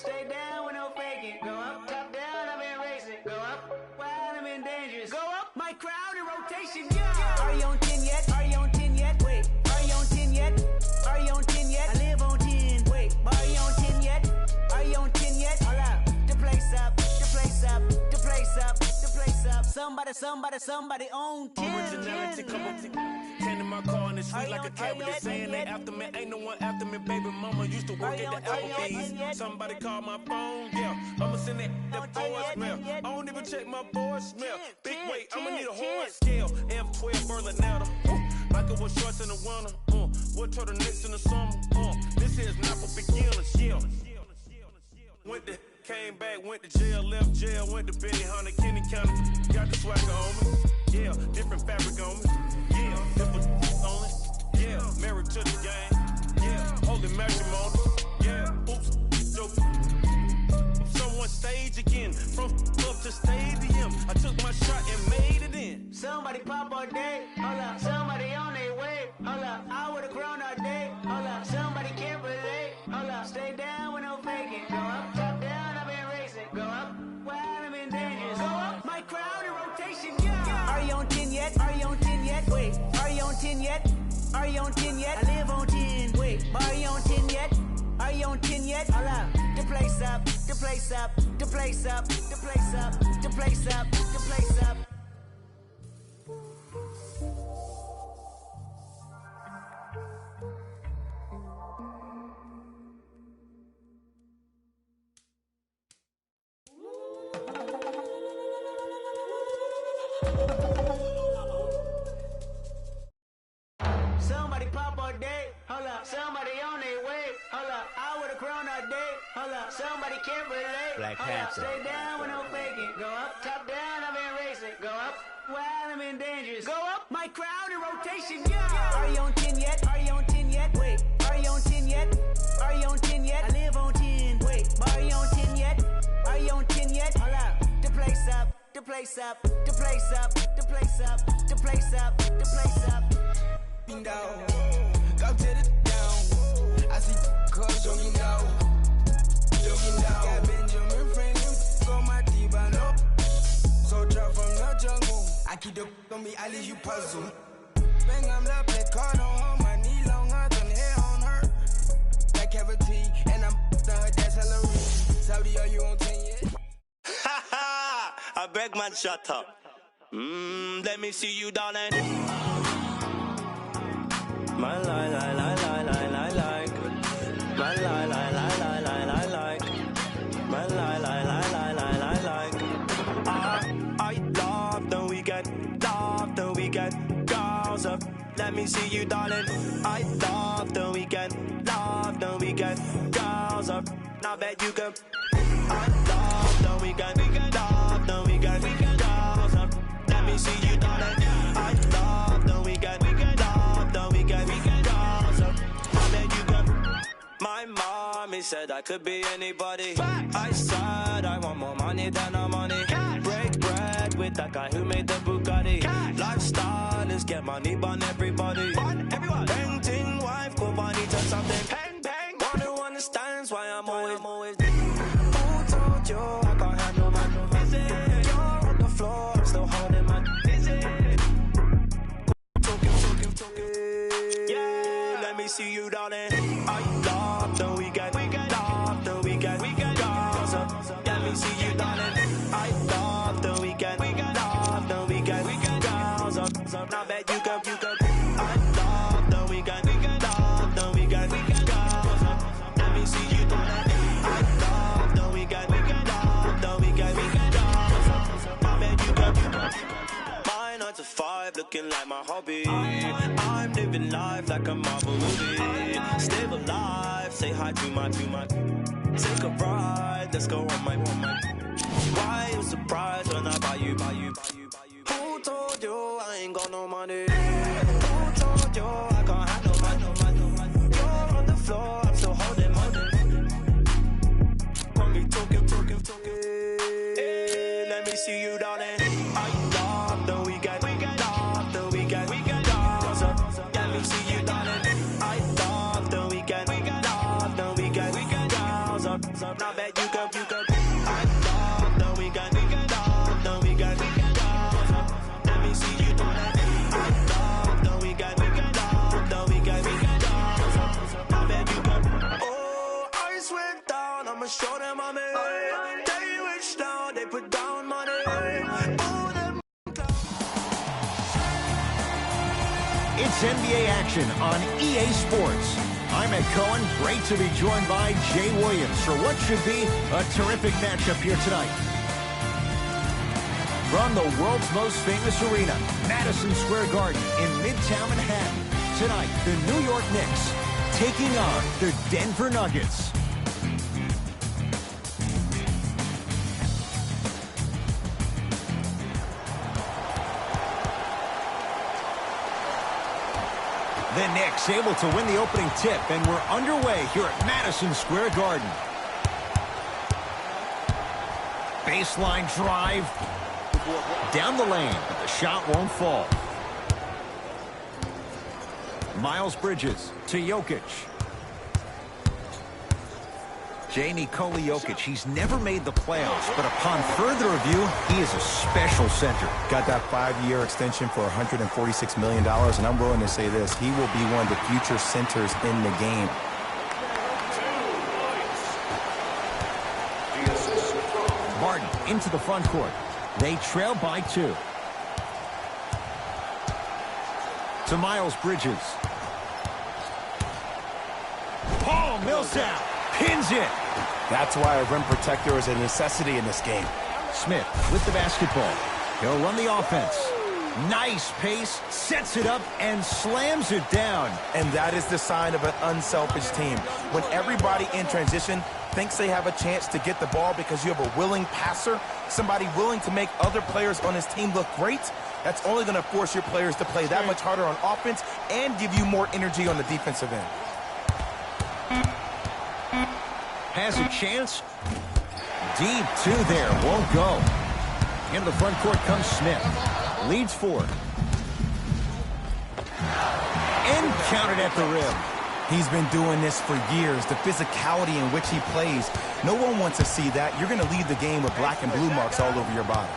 stay down with no faking. Go up, top down, I've been racing. Go up, wild, I'm in dangerous. Go up, my crowd in rotation, yeah. Are you on 10 yet? Are you on 10 yet? Wait, are you on 10 yet? Are you on 10 yet? I live on 10. Wait, are you on 10 yet? Are you on 10 yet? Hold up, the place up, the place up, the place up, the place up. Somebody on 10. Originality, come on, 10 in my car in the street like a cat with a saying they after me. Ain't no one after me, baby mama used to work at the Applebee's. Somebody called my phone, yeah. I'ma send that voicemail. I don't even check my voicemail. Big weight, I'ma need a horse scale. F12 Berlinetta. Like it was shorts in the winter. What turtlenecks in the summer. This is not for beginners, yeah. Came back, went to jail, left jail, went to Benny Hunter, Kenny County. Got the swagger on me, yeah. Different fabric on me, yeah. Different on it, yeah. Married to the game, yeah. Holy matrimony, yeah. Oops, dope. Someone stage again, from up to stadium. I took my shot and made it in. Somebody pop all day, hold up. Somebody on their way, hold up. I would've grown all day, hold up. Somebody can't relate, hold up. Stay down with no faking, go up, top down, I've been racing. Go up, wild, I'm in dangerous. Go up, my crowd in rotation, yeah. Are you on 10 yet? Are you on 10 yet? Wait, are you on 10 yet? Are you on 10 yet? I live on 10. Wait, are you on 10 yet? Are you on 10 yet? Hold up, the place up, the place up, the place up, the place up, the place up, the place up. Somebody pop all day, hold up. Somebody on their way, hold up. I would've grown all day, hold up. Somebody can't relate, Black hold up. Panther. Stay down with no faking. Go up, top down, I've been racing. Go up, wild, I'm in dangerous. Go up, my crowd in rotation, yeah. Are you on 10 yet? Are you on 10 yet? Wait, are you on 10 yet? Are you on 10 yet? I live on 10. Wait, are you on 10 yet? Are you on 10 yet? Hold up, the place up, the place up, the place up, the place up, the place up, the place up. Down, go to the down. I see cuz jogging down, jogging down. Got Benjamin Franklin on my T-Bano. So drop from the jungle. I keep the on me, I leave you puzzle. Bang, I'm la play card on my knee longer than hair on her. That cavity, and I'm her that's Hillary. Saudi, are you on 10 yet? Ha ha! I beg man, shut up. Let me see you, darling. My lie, lie, lie, lie, lie, lie, like. My lie, lie, lie, lie, lie, lie, like. My lie, lie, lie, lie, lie, lie, like. I love the weekend, girls up. Let me see you, darling. I love the weekend, girls up. Now bet you can. I love the weekend, girls up. Let me see you, darling. I love the weekend, girls up. Now bet you can. My mommy said I could be anybody. I said I want more money than no money. Break bread with that guy who made the Bugatti. Lifestyle is get money, burn everybody. Painting wife, go money to something. Bang, bang. One who understands why I'm always. Who told you I can't handle man? Is it? You're on the floor, I'm still holding man. Is it? Talking. Yeah, let me see you, darling. I love the weekend, girls up. Let me see you, darling. I love the weekend, girls up. Now bet you can. I love the weekend, girls up. Let me see you, darling. I love the weekend, girls up. Now bet you can. My 9 to 5 looking like my hobby. I'm living life like a Marvel movie. Stable life, say hi to my. Take a ride, let's go on my. Why you surprised when I buy you? Who told you I ain't got no money? Who told you I can't have no money? You're on the floor, I'm still holding money. Want me talking. Hey, let me see you, darling. I love the weekend, girls up. Let me see you, darling. I love the weekend, girls up. Now bet you go. Hot dog, no we got dog, no we got dog. Let me see you do that. Hot dog, no we got dog, no we got dog. I bet you go. Oh, ice went down, I'ma show them I'm in. They rich now, they put down money. Oh, them. It's NBA action on EA Sports. I'm Ed Cohen. Great to be joined by Jay Williams for what should be a terrific matchup here tonight. From the world's most famous arena, Madison Square Garden in Midtown Manhattan. Tonight, the New York Knicks taking on the Denver Nuggets. The Knicks able to win the opening tip, and we're underway here at Madison Square Garden. Baseline drive. Down the lane, but the shot won't fall. Miles Bridges to Jokic. Nikola Jokic, he's never made the playoffs, but upon further review, he is a special center. Got that 5-year extension for $146 million, and I'm willing to say this, he will be one of the future centers in the game. Martin into the front court. They trail by 2. To Miles Bridges. Paul Millsap pins it. That's why a rim protector is a necessity in this game. Smith with the basketball. He'll run the offense. Nice pace, sets it up, and slams it down. And that is the sign of an unselfish team. When everybody in transition thinks they have a chance to get the ball because you have a willing passer, somebody willing to make other players on his team look great, that's only going to force your players to play that much harder on offense and give you more energy on the defensive end. Has a chance. Deep 2 there. Won't go. Into the front court comes Smith. Leads 4. And counted at the rim. He's been doing this for years. The physicality in which he plays. No one wants to see that. You're going to leave the game with black and blue marks all over your body.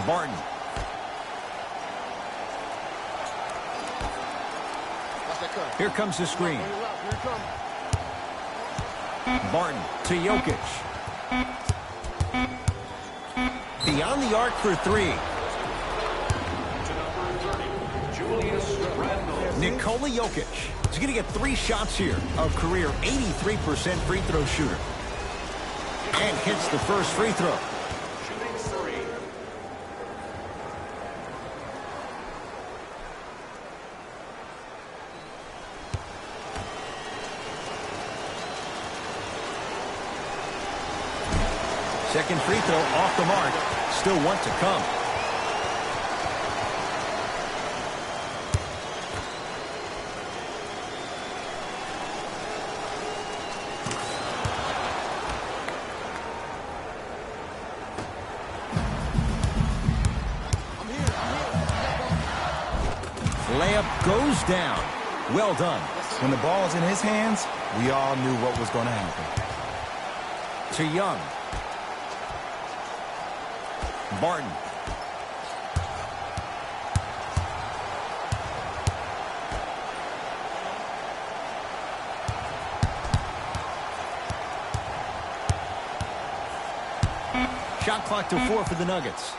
Barton. Here comes the screen. Barton to Jokic. Beyond the arc for 3. Nikola Jokic is going to get 3 shots here. A career 83% free throw shooter. And hits the first free throw. Second free throw off the mark. Still one to come. Layup goes down. Well done. When the ball is in his hands, we all knew what was going to happen. To Young. Barton. Shot clock to 4 for the Nuggets.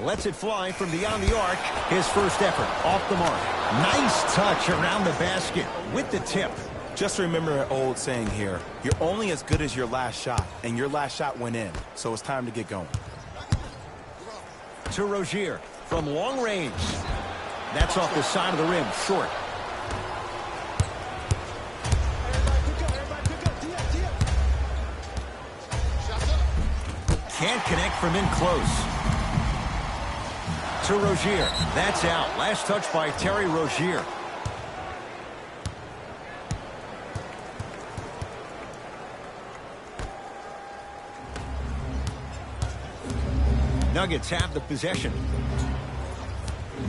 Lets it fly from beyond the arc. His first effort off the mark. Nice touch around the basket with the tip. Just remember an old saying here. You're only as good as your last shot, and your last shot went in. So it's time to get going. To Rozier from long range. That's off the side of the rim, short. Can't connect from in close. To Rozier. That's out. Last touch by Terry Rozier. Nuggets have the possession.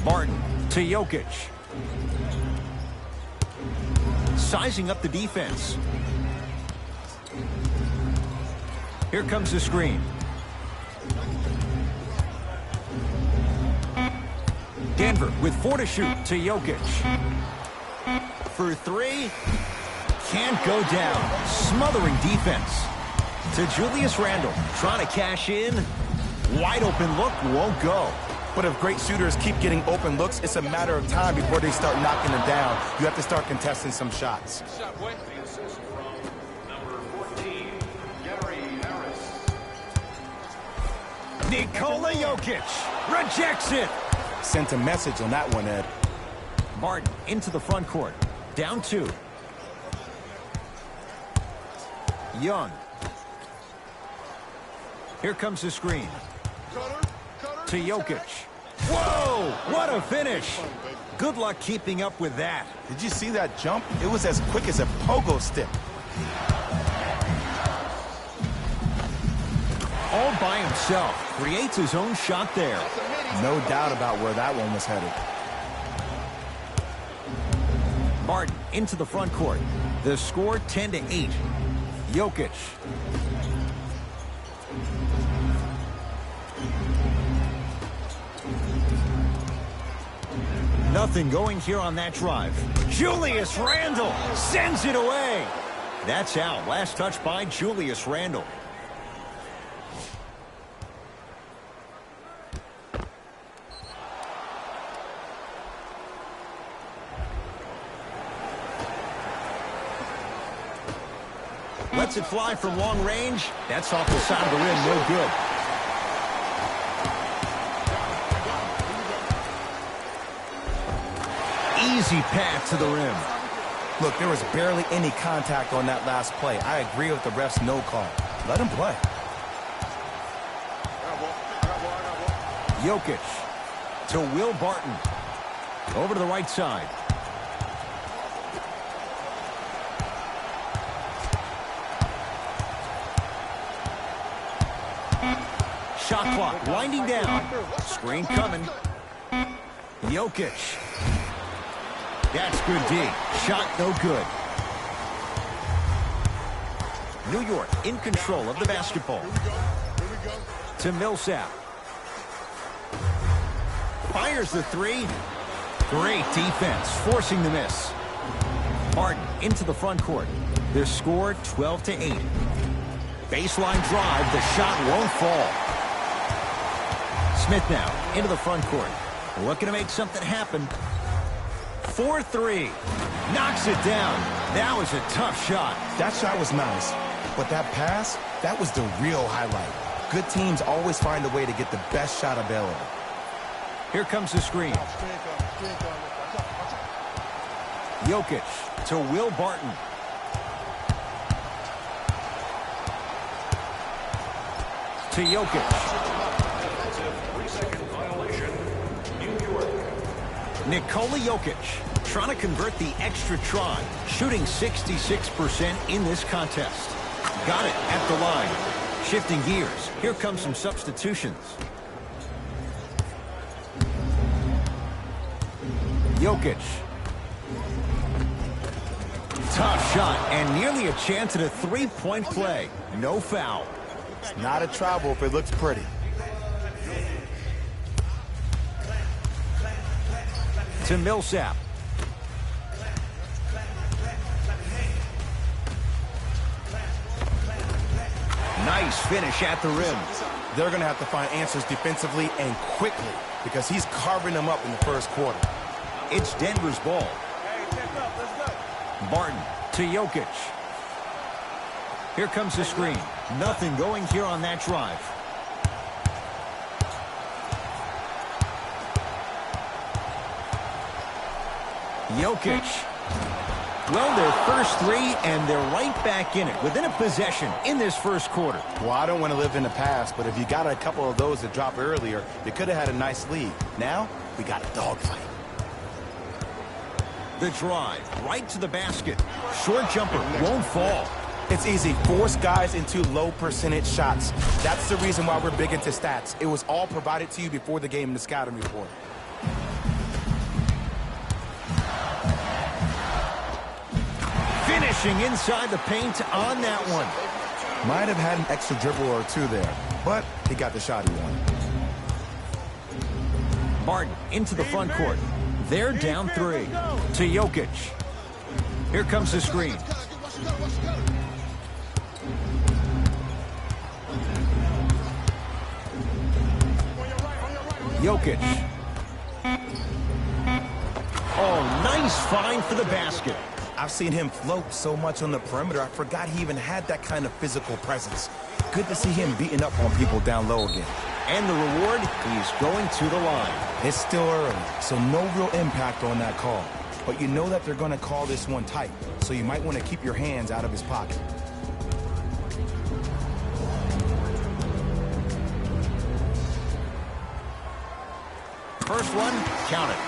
Barton to Jokic. sizing up the defense. Here comes the screen. Denver with 4 to shoot to Jokic. For 3. Can't go down. Smothering defense. To Julius Randle. Trying to cash in. Wide open look. Won't go. But if great shooters keep getting open looks, it's a matter of time before they start knocking them down. You have to start contesting some shots. Nikola Jokic rejects it. Sent a message on that one, Ed. Martin into the front court. Down 2. Young. Here comes the screen. To Jokic. Whoa! What a finish! Good luck keeping up with that. Did you see that jump? It was as quick as a pogo stick. All by himself. Creates his own shot there. No doubt about where that one was headed. Martin into the front court. The score 10 to 8. Jokic. Nothing going here on that drive. Julius Randle sends it away. That's out. Last touch by Julius Randle. Lets it fly from long range. That's off the side of the rim. No good. Easy path to the rim. Look, there was barely any contact on that last play. I agree with the ref's no call. Let him play. Jokic to Will Barton. Over to the right side. Shot clock winding down. Screen coming. Jokic. That's good D. Shot no good. New York in control of the basketball. To Millsap. Fires the 3. Great defense, forcing the miss. Martin into the front court. The score 12 to 8. Baseline drive. The shot won't fall. Smith now into the front court. Looking to make something happen. 4-3. Knocks it down. That was a tough shot. That shot was nice, but that pass, that was the real highlight. Good teams always find a way to get the best shot available. Here comes the screen. Jokic to Will Barton. To Jokic. Nikola Jokic trying to convert the extra try, shooting 66% in this contest. Got it at the line. Shifting gears. Here comes some substitutions. Jokic. Tough shot and nearly a chance at a three-point play. No foul. It's not a travel if it looks pretty. To Millsap. Nice finish at the rim. They're going to have to find answers defensively and quickly because he's carving them up in the first quarter. It's Denver's ball. Barton to Jokic. Here comes the screen. Nothing going here on that drive. Jokic. Well, their first 3, and they're right back in it within a possession in this first quarter. Well, I don't want to live in the past, but if you got a couple of those that dropped earlier, you could have had a nice lead. Now, we got a dogfight. The drive right to the basket. Short jumper won't fall. It's easy. Force guys into low percentage shots. That's the reason why we're big into stats. It was all provided to you before the game in the scouting report. Finishing inside the paint on that one. Might have had an extra dribble or two there, but he got the shot he wanted. Martin into the front court. They're down 3 to Jokic. Here comes the screen. Jokic. Oh, nice find for the basket. I've seen him float so much on the perimeter, I forgot he even had that kind of physical presence. Good to see him beating up on people down low again. And the reward, he's going to the line. It's still early, so no real impact on that call. But you know that they're going to call this one tight, so you might want to keep your hands out of his pocket. First one, count it.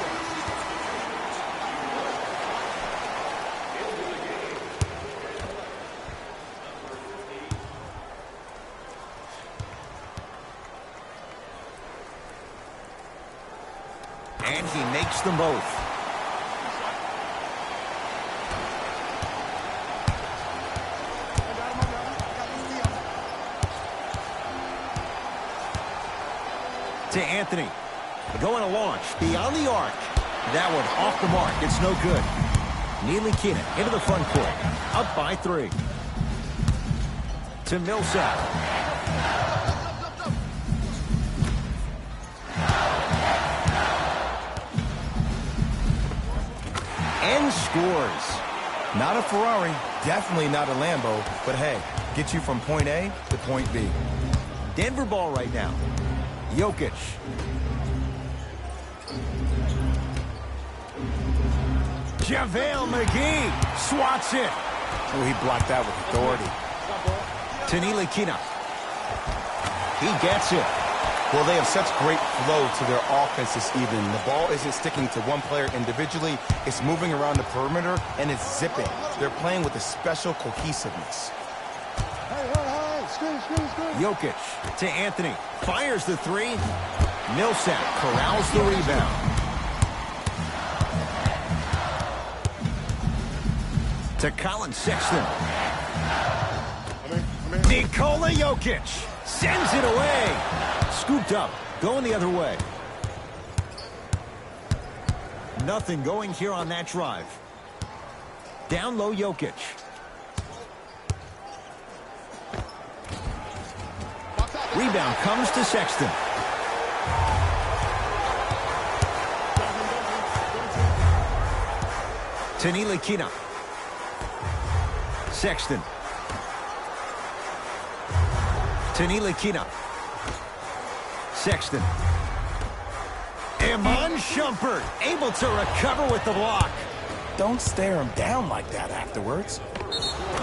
And he makes them both. To Anthony. Going to launch beyond the arc. That one off the mark. It's no good. Ntilikina into the front court. Up by 3. To Millsap. And scores. Not a Ferrari, definitely not a Lambo, but hey, get you from point A to point B. Denver ball right now. Jokic. JaVale McGee swats it. Oh, he blocked that with authority. To Ntilikina. He gets it. Well, they have such great flow to their offense this evening. The ball isn't sticking to one player individually. It's moving around the perimeter, and it's zipping. They're playing with a special cohesiveness. Jokic to Anthony. Fires the 3. Millsap corrals the rebound. To Colin Sexton. Nikola Jokic sends it away. Scooped up, going the other way. Nothing going here on that drive. Down low, Jokic. Rebound comes to Sexton. To Ntilikina. Sexton. To Ntilikina. Sexton. Iman Shumpert able to recover with the block. Don't stare him down like that afterwards.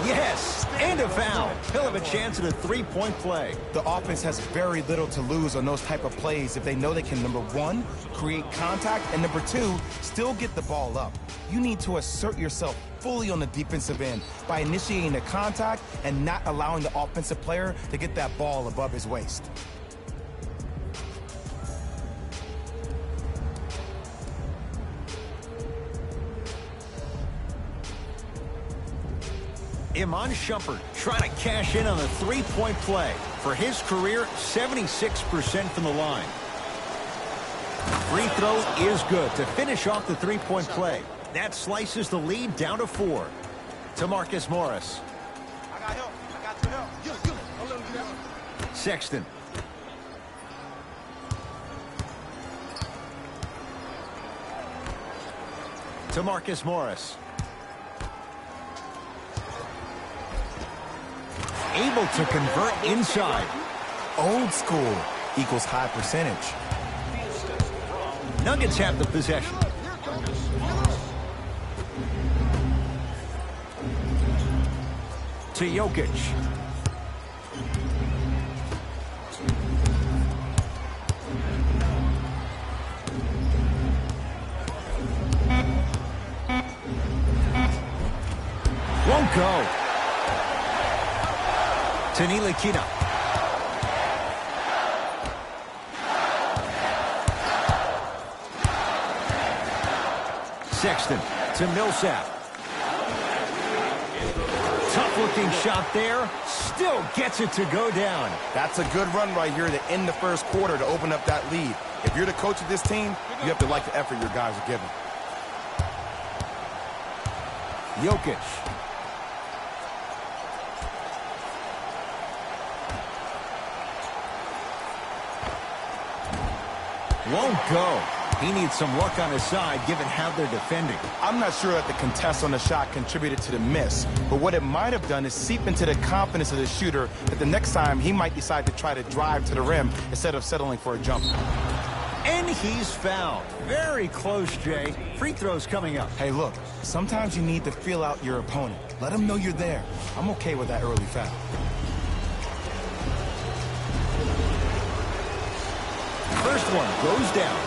Yes, and a foul. He'll have a chance at a 3-point play. The offense has very little to lose on those type of plays if they know they can, number 1, create contact, and number 2, still get the ball up. You need to assert yourself fully on the defensive end by initiating the contact and not allowing the offensive player to get that ball above his waist. Iman Shumpert trying to cash in on a 3-point play. For his career, 76% from the line. Free throw is good to finish off the 3-point play. That slices the lead down to 4. To Marcus Morris. I got help. I got your help. Don't let him do that. Sexton. To Marcus Morris. Able to convert inside. Old school equals high percentage. Nuggets have the possession. To Jokic. Won't go. To Ntilikina. Sexton to Millsap. Tough-looking shot there. Still gets it to go down. That's a good run right here to end the first quarter to open up that lead. If you're the coach of this team, you have to like the effort your guys are giving. Jokic. Won't go. He needs some luck on his side, given how they're defending. I'm not sure that the contest on the shot contributed to the miss, but what it might have done is seep into the confidence of the shooter that the next time he might decide to try to drive to the rim instead of settling for a jumper. And he's fouled. Very close, Jay. Free throws coming up. Hey, look, sometimes you need to feel out your opponent. Let him know you're there. I'm okay with that early foul. First one goes down.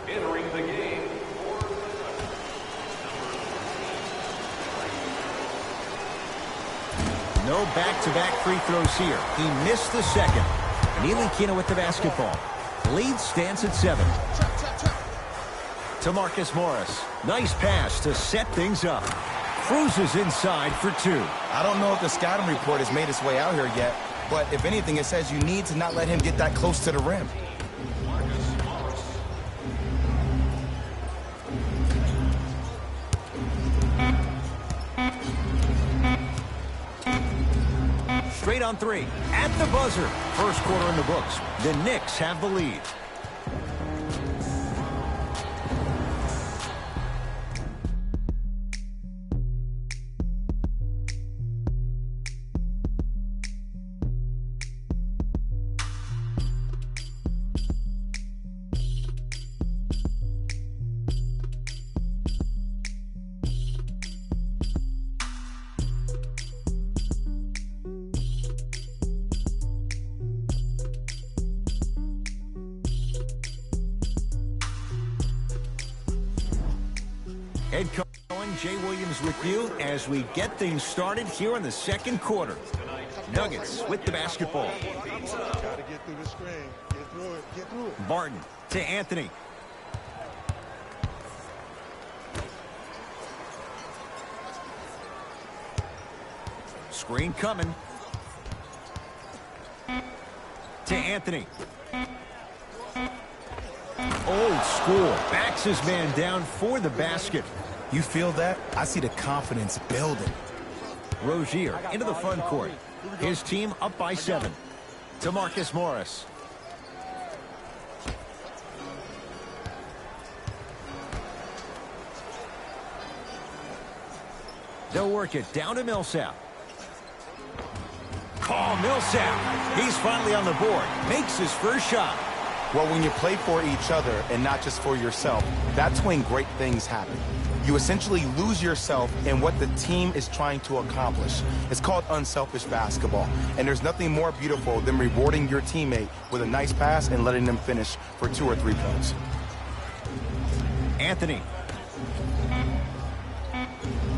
Entering the game. No back-to-back free throws here. He missed the second. Ntilikina with the basketball. Lead stands at 7. To Marcus Morris. Nice pass to set things up. Cruises inside for 2. I don't know if the scouting report has made its way out here yet, but if anything, it says you need to not let him get that close to the rim. Straight on 3. At the buzzer. First quarter in the books. The Knicks have the lead. Head coach Jay Williams with you as we get things started here in the second quarter. Nuggets with the basketball. Got to get through the screen. Get through it. Get through it. Barton to Anthony. Screen coming. To Anthony. Old school. Backs his man down for the basket. You feel that? I see the confidence building. Rozier into the front court. His team up by 7. To Marcus Morris. They'll work it down to Millsap. Millsap. He's finally on the board. Makes his first shot. Well, when you play for each other and not just for yourself, that's when great things happen. You essentially lose yourself in what the team is trying to accomplish. It's called unselfish basketball, and there's nothing more beautiful than rewarding your teammate with a nice pass and letting them finish for 2 or 3 points. Anthony.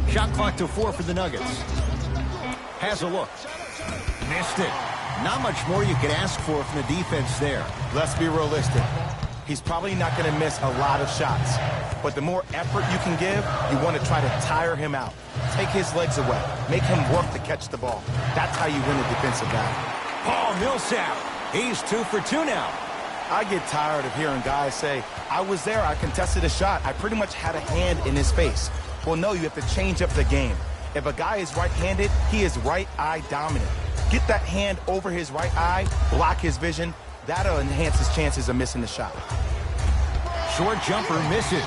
Shot clock to 4 for the Nuggets. Has a look. Missed it. Not much more you could ask for from the defense there. Let's be realistic. He's probably not going to miss a lot of shots. But the more effort you can give, you want to try to tire him out. Take his legs away. Make him work to catch the ball. That's how you win a defensive battle. Millsap. He's 2 for 2 now. I get tired of hearing guys say, I was there, I contested a shot, I pretty much had a hand in his face. Well, no, you have to change up the game. If a guy is right-handed, he is right eye dominant. Get that hand over his right eye, block his vision. That'll enhance his chances of missing the shot. Short jumper misses.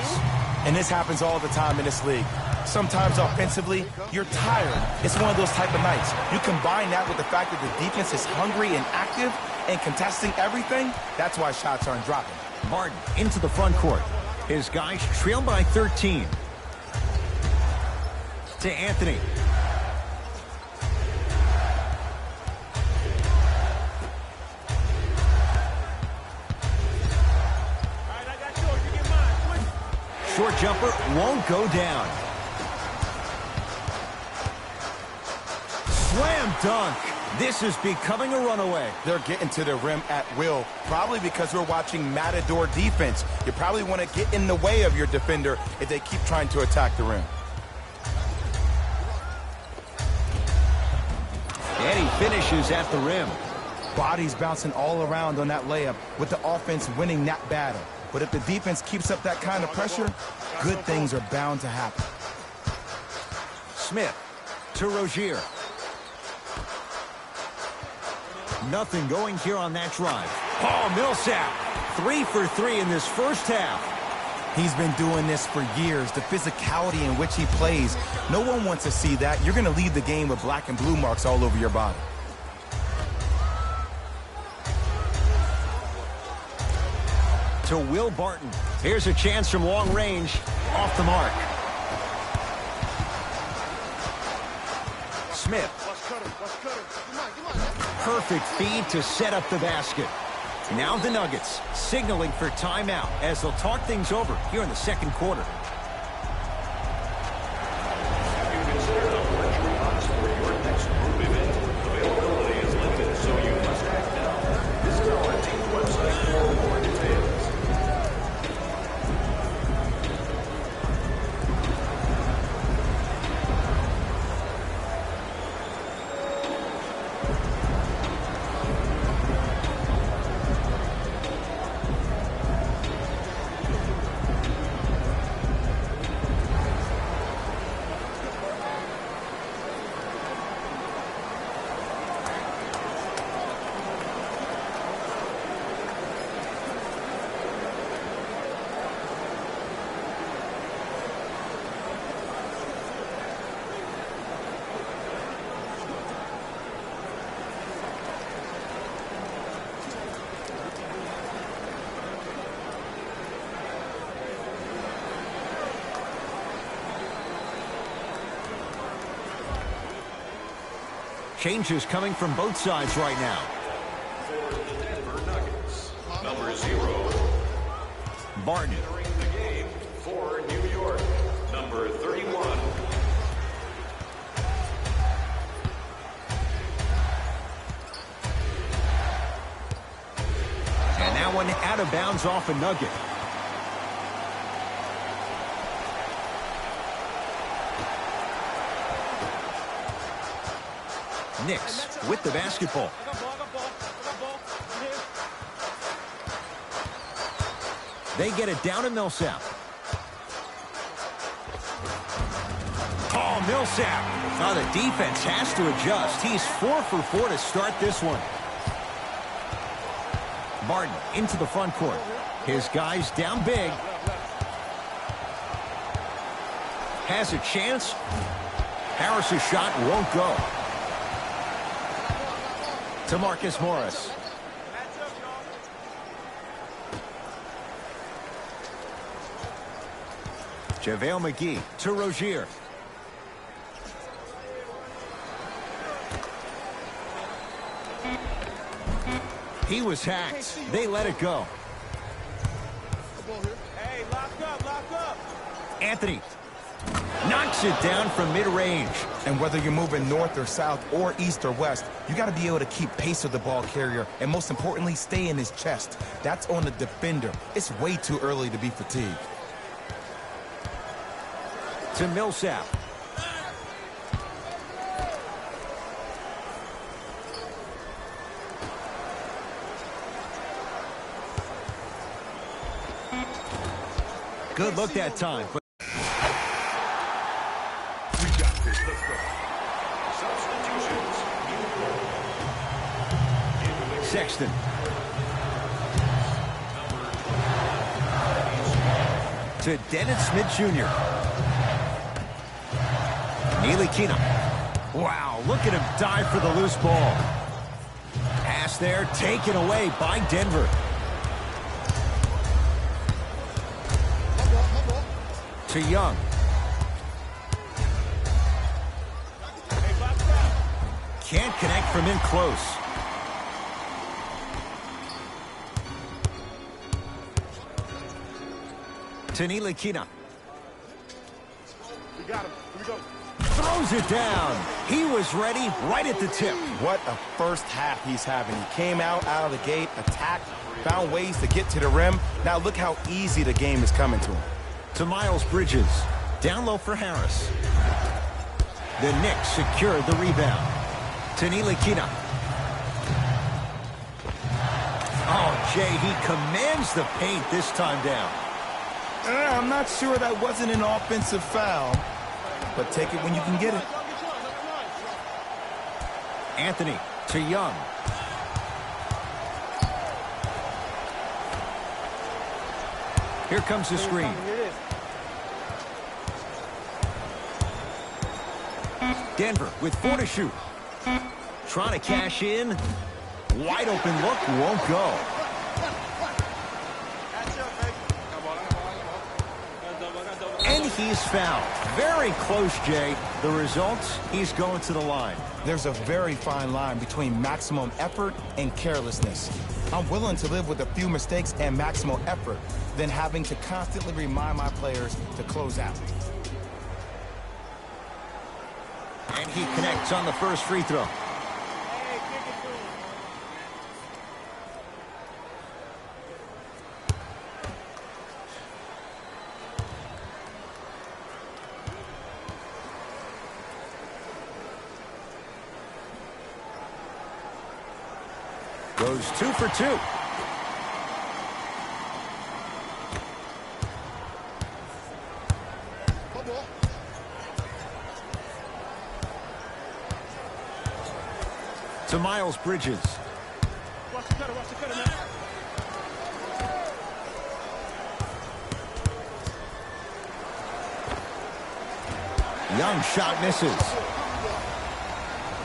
And this happens all the time in this league. Sometimes offensively, you're tired. It's one of those type of nights. You combine that with the fact that the defense is hungry and active and contesting everything, that's why shots aren't dropping. Barton into the front court. His guys trail by 13. To Anthony. Short jumper won't go down. Slam dunk. This is becoming a runaway. They're getting to the rim at will, probably because we're watching Matador defense. You probably want to get in the way of your defender if they keep trying to attack the rim. And he finishes at the rim. Bodies bouncing all around on that layup with the offense winning that battle. But if the defense keeps up that kind of pressure, good things are bound to happen. Smith to Rozier. Nothing going here on that drive. Paul Millsap, 3 for 3 in this first half. He's been doing this for years. The physicality in which he plays, no one wants to see that. You're going to leave the game with black and blue marks all over your body. To Will Barton. Here's a chance from long range. Off the mark. Smith. Perfect feed to set up the basket. Now the Nuggets signaling for timeout as they'll talk things over here in the second quarter. Changes coming from both sides right now. For the Denver Nuggets, number 0. Barton. Entering the game for New York, number 31. And that one out of bounds off a Nugget. Knicks with the basketball. They get it down to Millsap. Oh, Millsap. Oh, the defense has to adjust. He's 4 for 4 to start this one. Barton into the front court. His guys down big. Has a chance. Harris's shot won't go. To Marcus Morris. JaVale McGee to Rozier. He was hacked. They let it go. Hey, lock up. Anthony knocks it down from mid-range. And whether you're moving north or south or east or west, you got to be able to keep pace with the ball carrier and most importantly, stay in his chest. That's on the defender. It's way too early to be fatigued. To Millsap. Good look that time. But We got this. Let's go. Substitutions. Sexton. To Dennis Smith Jr. Ntilikina. Wow, look at him dive for the loose ball. Pass there, taken away by Denver. To Young. Can't connect from in close. To Ntilikina. We got him. Here we go. Throws it down. He was ready right at the tip. What a first half he's having. He came out of the gate, attacked, found ways to get to the rim. Now look how easy the game is coming to him. To Miles Bridges. Down low for Harris. The Knicks secure the rebound. To Nilikina. Oh, Jay, he commands the paint this time down. I'm not sure that wasn't an offensive foul, but take it when you can get it. Anthony to Young. Here comes the screen. Denver with 4 to shoot. Trying to cash in. Wide open look, won't go. And he's fouled. Very close, Jay. The result, he's going to the line. There's a very fine line between maximum effort and carelessness. I'm willing to live with a few mistakes and maximal effort than having to constantly remind my players to close out. And he connects on the first free throw. Goes 2 for 2. To Miles Bridges. Watch the cutter, man. Young shot misses.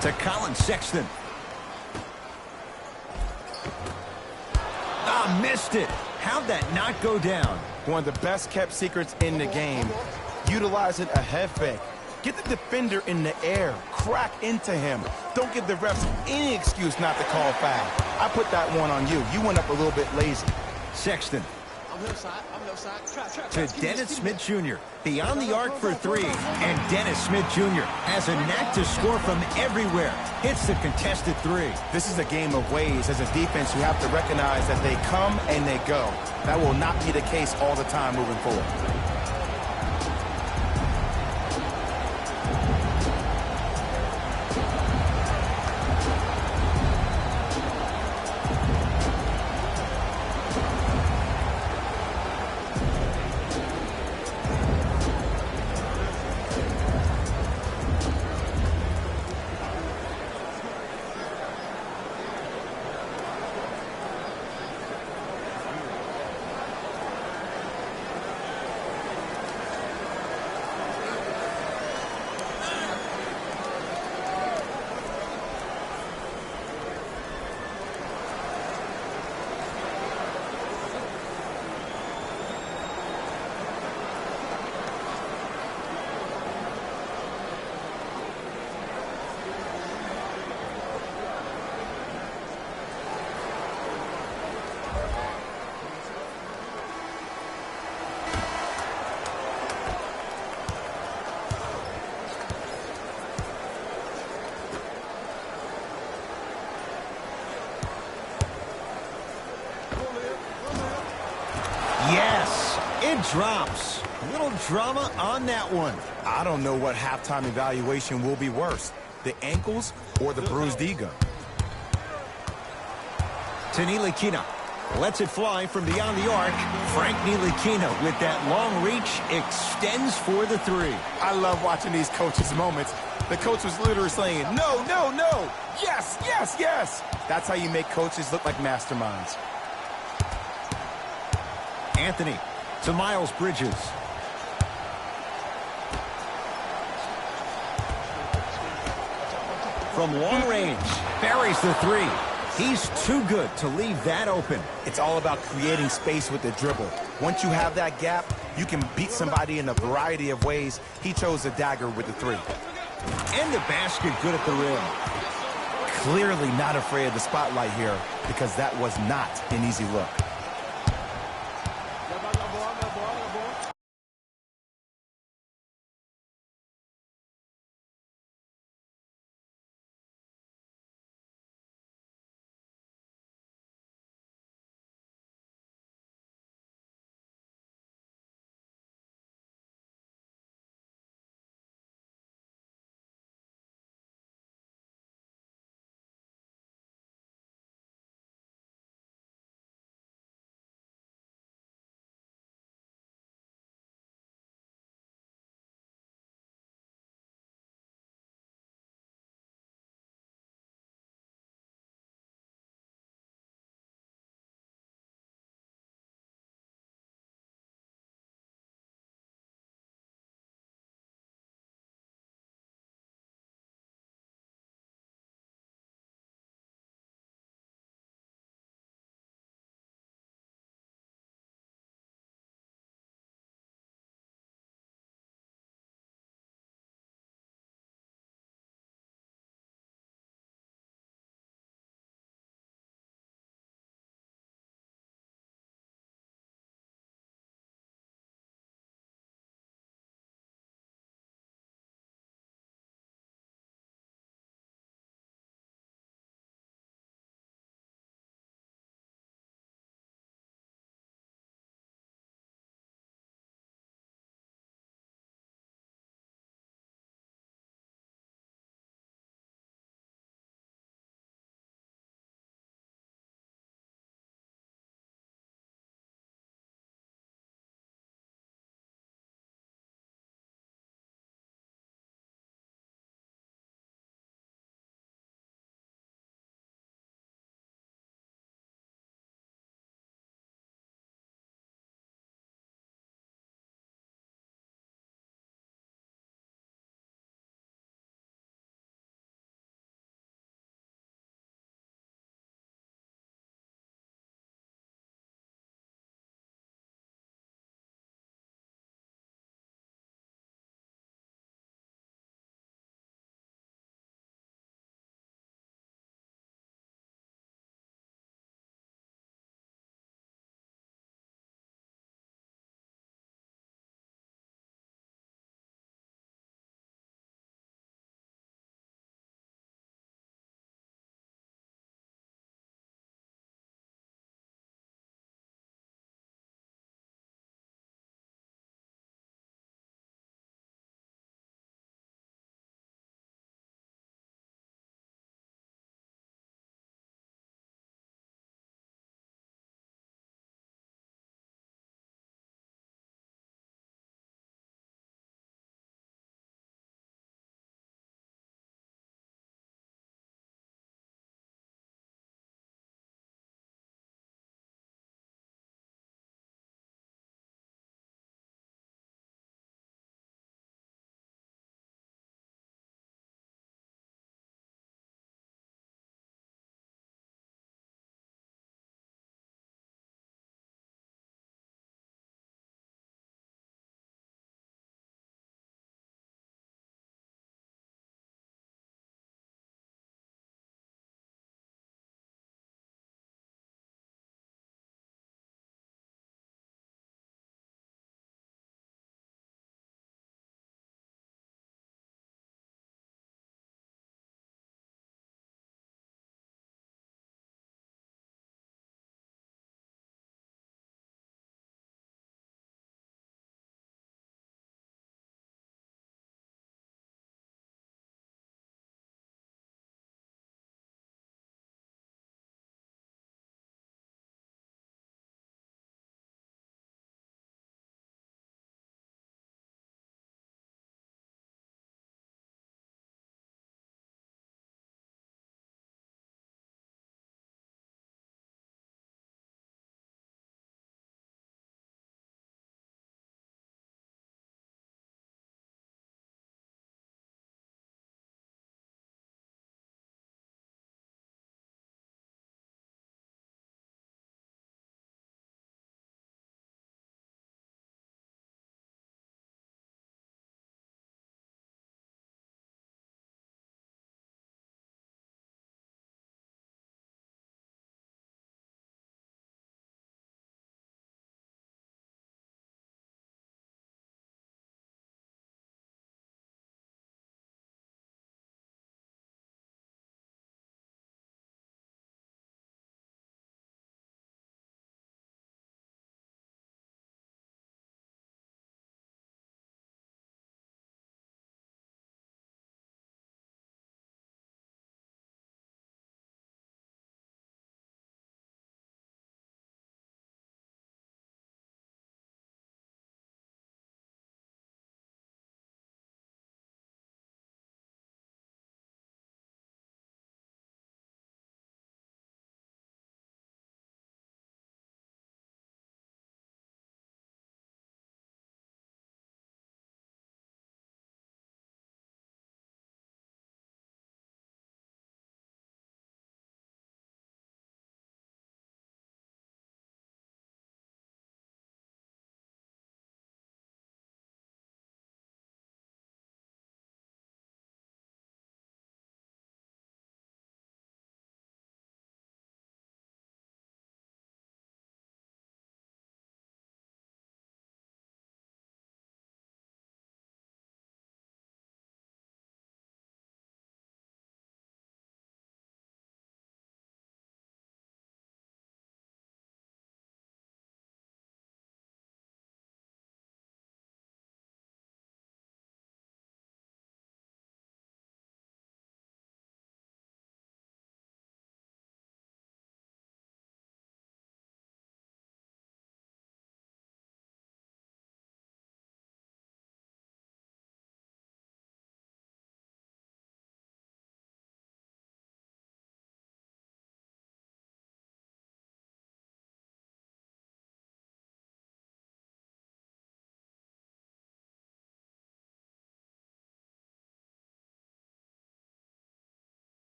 To Colin Sexton. Ah, missed it. How'd that not go down? One of the best kept secrets in the game. Utilizing a head fake. Get the defender in the air. Crack into him. Don't give the refs any excuse not to call foul. I put that one on you. You went up a little bit lazy. Sexton. I'm left side. To Dennis Smith Jr. Beyond the arc for 3. And Dennis Smith Jr. has a knack to score from everywhere. Hits the contested 3. This is a game of ways. As a defense, you have to recognize that they come and they go. That will not be the case all the time moving forward. Yes, it drops. Little drama on that one. I don't know what halftime evaluation will be worse, the ankles or the bruised ego. To Nilikina. Lets it fly from beyond the arc. Frank Nilikina with that long reach extends for the 3. I love watching these coaches' moments. The coach was literally saying, no, no, no, yes, yes, yes. That's how you make coaches look like masterminds. Anthony to Miles Bridges. From long range, buries the 3. He's too good to leave that open. It's all about creating space with the dribble. Once you have that gap, you can beat somebody in a variety of ways. He chose a dagger with the 3. And the basket good at the rim. Clearly not afraid of the spotlight here because that was not an easy look.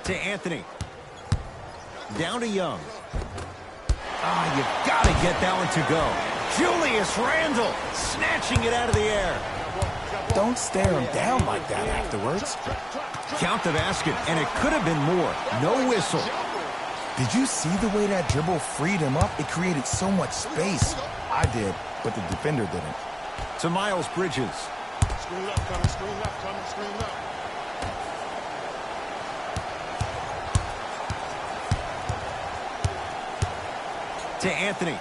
To Anthony. Down to Young. You've got to get that one to go. Julius Randle snatching it out of the air. Don't stare him down like that afterwards. Count the basket, and it could have been more. No whistle. Did you see the way that dribble freed him up? It created so much space. I did, but the defender didn't. To Miles Bridges. Screen left coming, screen left coming, screen left. To Anthony.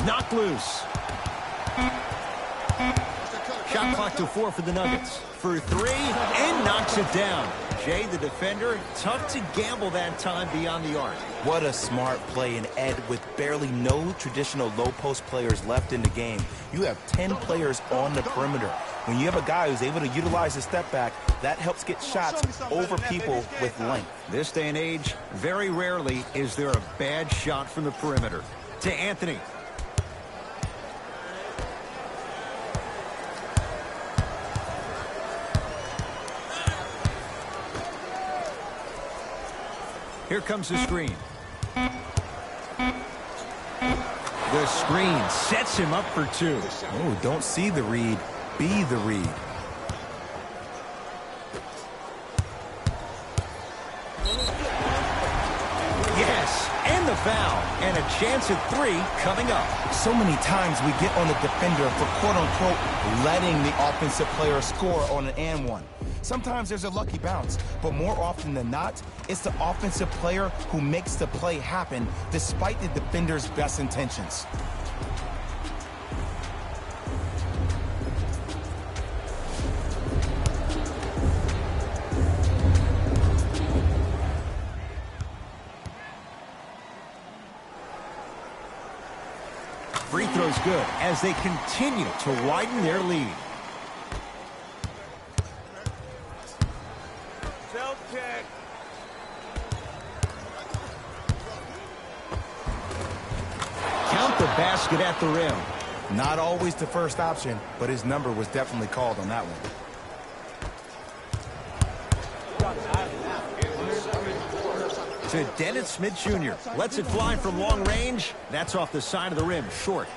Knocked loose. Shot clock to 4 for the Nuggets. For 3, and knocks it down. Jay, the defender, tough to gamble that time beyond the arc. What a smart play, and Ed, with barely no traditional low-post players left in the game, you have 10 players on the perimeter. When you have a guy who's able to utilize his step back, that helps get shots over people with length. This day and age, very rarely is there a bad shot from the perimeter. To Anthony. Here comes the screen. The screen sets him up for 2. Oh, don't see the read, be the read. Yes, and the foul, and a chance at 3 coming up. So many times we get on the defender for quote-unquote letting the offensive player score on an and one. Sometimes there's a lucky bounce, but more often than not, it's the offensive player who makes the play happen despite the defender's best intentions. Free throw's good as they continue to widen their lead. Self-check. Count the basket at the rim. Not always the first option, but his number was definitely called on that one. To Dennis Smith Jr. Lets it fly from long range. That's off the side of the rim, short.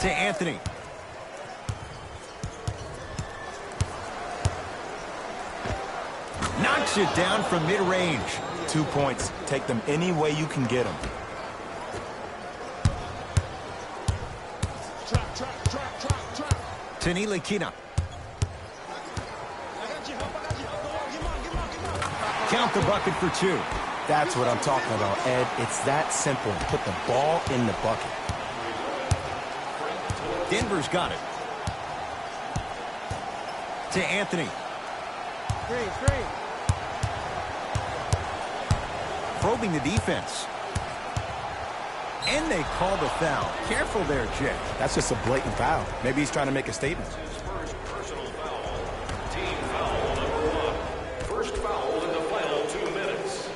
To Anthony. Knocks it down from mid-range. 2 points. Take them any way you can get them. To Ntilikina. Count the bucket for 2. That's what I'm talking about, Ed. It's that simple. Put the ball in the bucket. Denver's got it. To Anthony. Screen. Probing the defense. And they call the foul. Careful there, Jay. That's just a blatant foul. Maybe he's trying to make a statement. First personal foul. Team foul number 1. First foul in the final 2 minutes.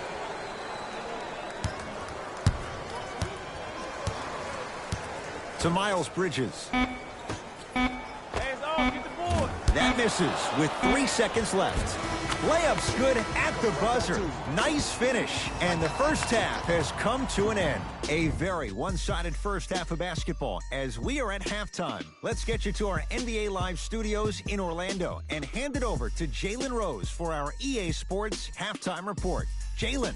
To Miles Bridges. Hands off, get the board. That misses with 3 seconds left. Layup's good at the buzzer. Nice finish. And the first half has come to an end. A very one-sided first half of basketball as we are at halftime. Let's get you to our NBA Live studios in Orlando and hand it over to Jalen Rose for our EA Sports Halftime Report. Jalen.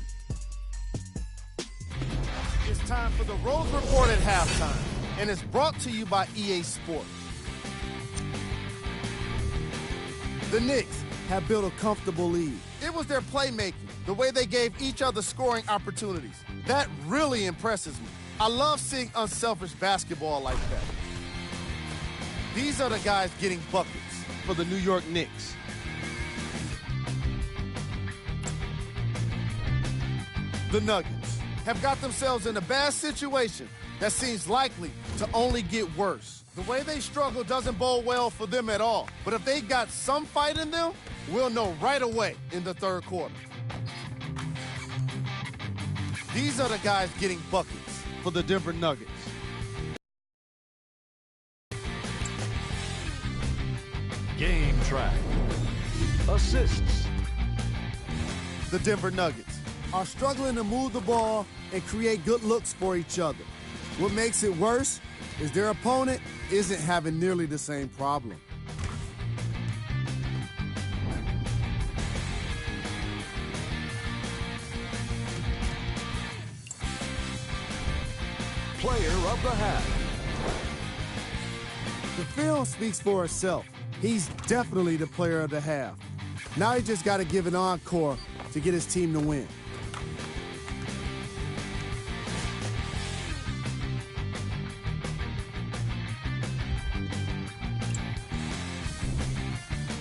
It's time for the Rose Report at halftime, and it's brought to you by EA Sports. The Knicks have built a comfortable lead. It was their playmaking, the way they gave each other scoring opportunities. That really impresses me. I love seeing unselfish basketball like that. These are the guys getting buckets for the New York Knicks. The Nuggets have got themselves in a bad situation that seems likely to only get worse. The way they struggle doesn't bode well for them at all. But if they got some fight in them, we'll know right away in the third quarter. These are the guys getting buckets for the Denver track. Assists. The Denver Nuggets are struggling to move the ball and create good looks for each other. What makes it worse is their opponent isn't having nearly the same problem. Player of the half. The film speaks for itself. He's definitely the player of the half. Now he just got to give an encore to get his team to win.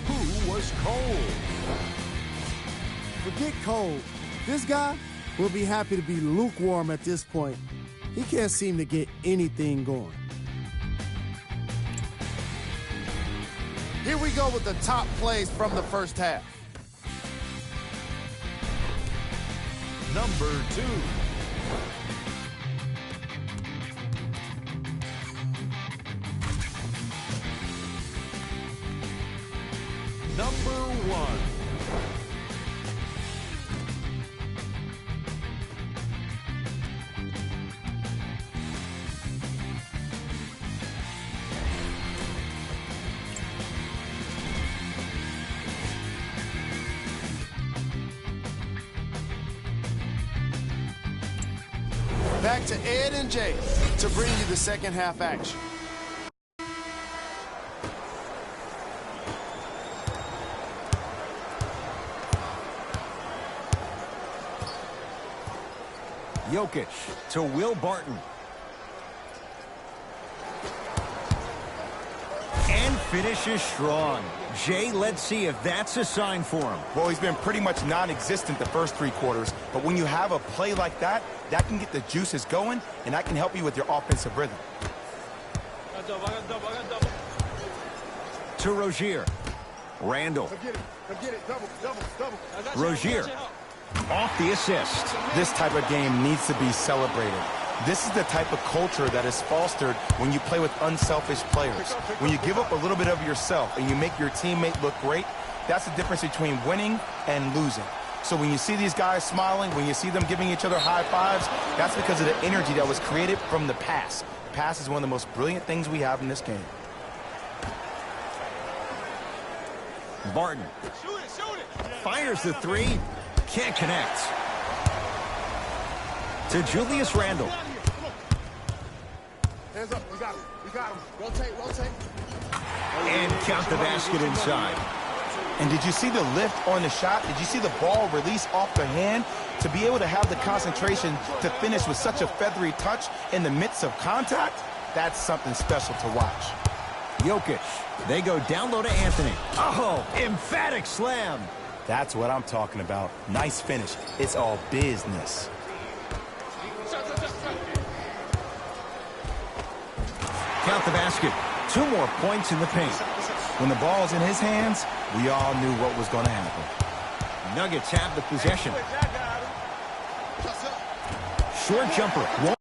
Who was cold? Forget cold. This guy will be happy to be lukewarm at this point. He can't seem to get anything going. Here we go with the top plays from the first half. Number 2. Number 1. Back to Ed and Jay to bring you the second half action. Jokic to Will Barton. And finishes strong. Jay, let's see if that's a sign for him. Well, he's been pretty much non-existent the first 3 quarters, but when you have a play like that, that can get the juices going, and that can help you with your offensive rhythm. To Rozier. Randall. Rozier off the assist. This type of game needs to be celebrated. This is the type of culture that is fostered when you play with unselfish players. When you give up a little bit of yourself and you make your teammate look great, that's the difference between winning and losing. So when you see these guys smiling, when you see them giving each other high fives, that's because of the energy that was created from the pass. The pass is one of the most brilliant things we have in this game. Barton fires the 3, can't connect. To Julius Randle. Hands up, we got him. We got him. Rotate. And count the basket inside. And did you see the lift on the shot? Did you see the ball release off the hand? To be able to have the concentration to finish with such a feathery touch in the midst of contact, that's something special to watch. Jokic. They go down low to Anthony. Oh, emphatic slam. That's what I'm talking about. Nice finish. It's all business. Count the basket. 2 more points in the paint. When the ball's in his hands, we all knew what was going to happen. Nuggets have the possession. Short jumper.